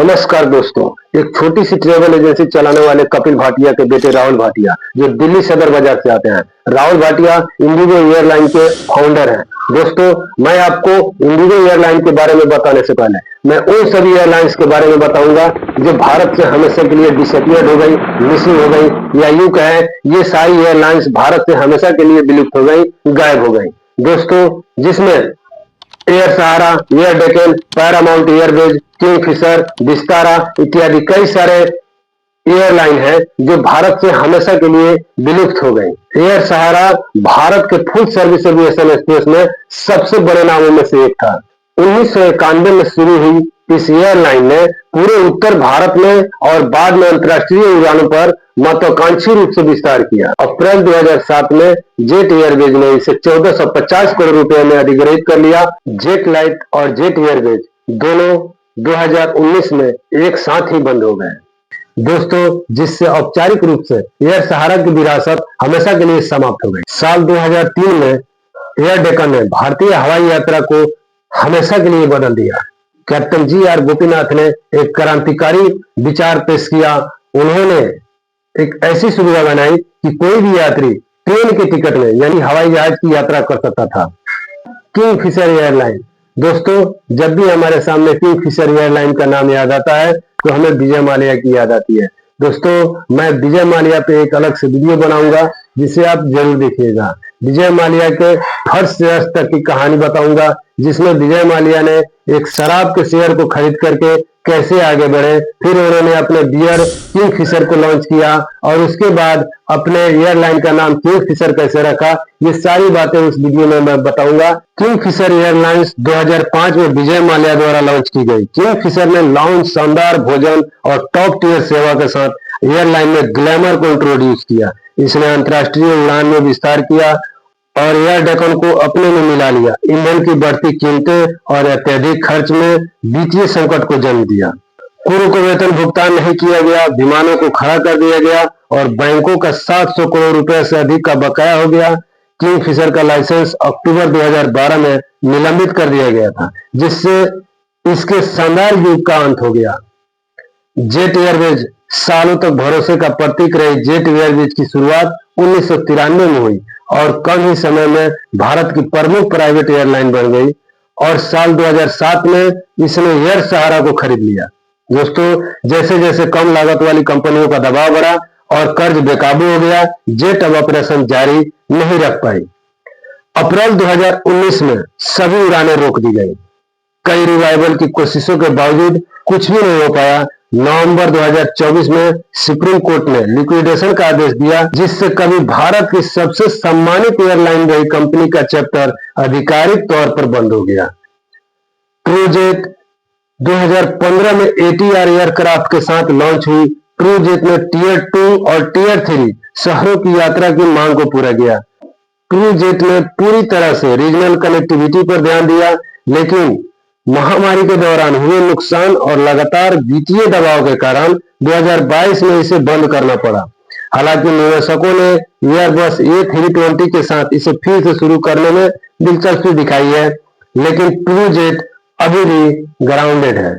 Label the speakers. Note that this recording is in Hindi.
Speaker 1: नमस्कार दोस्तों। एक छोटी सी ट्रेवल एजेंसी चलाने वाले कपिल भाटिया के बेटे राहुल भाटिया जो दिल्ली सदर बाजार से आते हैं। राहुल भाटिया इंडिगो एयरलाइन के फाउंडर हैं। दोस्तों, मैं आपको इंडिगो एयरलाइन के बारे में बताने से पहले मैं उन सभी एयरलाइंस के बारे में बताऊंगा जो भारत से हमेशा के लिए डिसअपियर हो गई, मिसिंग हो गई, या यूं कहें ये सारी एयरलाइंस भारत से हमेशा के लिए विलुप्त हो गई, गायब हो गई। दोस्तों, जिसमें air Sahara, air Deccan, Paramount Airways, Kingfisher, Vistara इत्यादि कई सारे एयरलाइन है जो भारत से हमेशा के लिए विलुप्त हो गई। एयर सहारा भारत के फुल सर्विस एविएशन स्पेस में सबसे बड़े नामों में से एक था। 1991 में शुरू हुई इस एयरलाइन ने पूरे उत्तर भारत में और बाद में अंतर्राष्ट्रीय उड़ानों पर महत्वाकांक्षी रूप से विस्तार किया। अप्रैल 2007 में जेट एयरवेज ने इसे 1450 करोड़ रुपए में अधिग्रहित कर लिया। जेट लाइट और जेट एयरवेज दोनों 2019 में एक साथ ही बंद हो गए। दोस्तों, जिससे औपचारिक रूप से एयर सहारा की विरासत हमेशा के लिए समाप्त हो गई। साल 2003 में एयर डेक्कन ने भारतीय हवाई यात्रा को हमेशा के लिए बदल दिया। Captain G.R.. गोपीनाथ ने एक क्रांतिकारी विचार पेश किया। उन्होंने एक ऐसी सुविधा बनाई कि कोई भी यात्री ट्रेन के टिकट में यानी हवाई जहाज की यात्रा कर सकता था। Kingfisher airline. दोस्तों, जब भी हमारे सामने किंगफिशर एयरलाइन का नाम याद आता है तो हमें विजय माल्या की याद आती है। दोस्तों, मैं विजय माल्या पे एक अलग से वीडियो बनाऊंगा जिसे आप जरूर देखिएगा। विजय माल्या के फर्स्ट से अंत तक की कहानी बताऊंगा, जिसमें विजय माल्या ने एक शराब के शेयर को खरीद करके कैसे आगे बढ़े, फिर उन्होंने अपने बियर किंगफिशर को लॉन्च किया और उसके बाद अपने एयरलाइन का नाम किंगफिशर कैसे रखा, ये सारी बातें उस वीडियो में मैं बताऊंगा। किंगफिशर एयरलाइंस 2005 में विजय माल्या द्वारा लॉन्च की गई। किंगफिशर ने लाउंज, शानदार भोजन और टॉप टियर सेवा के साथ एयरलाइन में ग्लैमर को इंट्रोड्यूस किया। इसने अंतर्राष्ट्रीय उड़ान में विस्तार किया और एयर डेक्कन को अपने में मिला लिया। ईंधन की बढ़ती कीमतें और अत्यधिक खर्च में वित्तीय संकट को जन्म दिया। क्रू को वेतन भुगतान नहीं किया गया, विमानों को खड़ा कर दिया गया और बैंकों का 700 करोड़ रुपए से अधिक का बकाया हो गया। किंगफिशर का लाइसेंस अक्टूबर 2012 में निलंबित कर दिया गया था, जिससे इसके शानदार युग का अंत हो गया। Jet Airways. सालों तक भरोसे का प्रतीक रही जेट एयरवेज की शुरुआत 1993 में हुई और कम ही समय में भारत की प्रमुख प्राइवेट एयरलाइन बन गई और साल 2007 में इसने एयर सहारा को खरीद लिया। दोस्तों, जैसे जैसे कम लागत वाली कंपनियों का दबाव बढ़ा और कर्ज बेकाबू हो गया, जेट अब ऑपरेशन जारी नहीं रख पाई। अप्रैल 2019 में सभी उड़ानें रोक दी गई। कई रिवाइवल की कोशिशों के बावजूद कुछ भी नहीं हो पाया। नवंबर 2024 में सुप्रीम कोर्ट ने लिक्विडेशन का आदेश दिया, जिससे कभी भारत की सबसे सम्मानित एयरलाइन रही कंपनी का चैप्टर आधिकारिक तौर पर बंद हो गया। ट्रूजेट 2015 में ATR एयरक्राफ्ट के साथ लॉन्च हुई। ट्रूजेट ने टियर 2 और टियर 3 शहरों की यात्रा की मांग को पूरा किया। ट्रूजेट ने पूरी तरह से रीजनल कनेक्टिविटी पर ध्यान दिया, लेकिन महामारी के दौरान हुए नुकसान और लगातार वित्तीय दबाव के कारण 2022 में इसे बंद करना पड़ा। हालांकि निवेशकों ने एयरबस A320 के साथ इसे फिर से शुरू करने में दिलचस्पी दिखाई है, लेकिन ट्रूजेट अभी भी ग्राउंडेड है।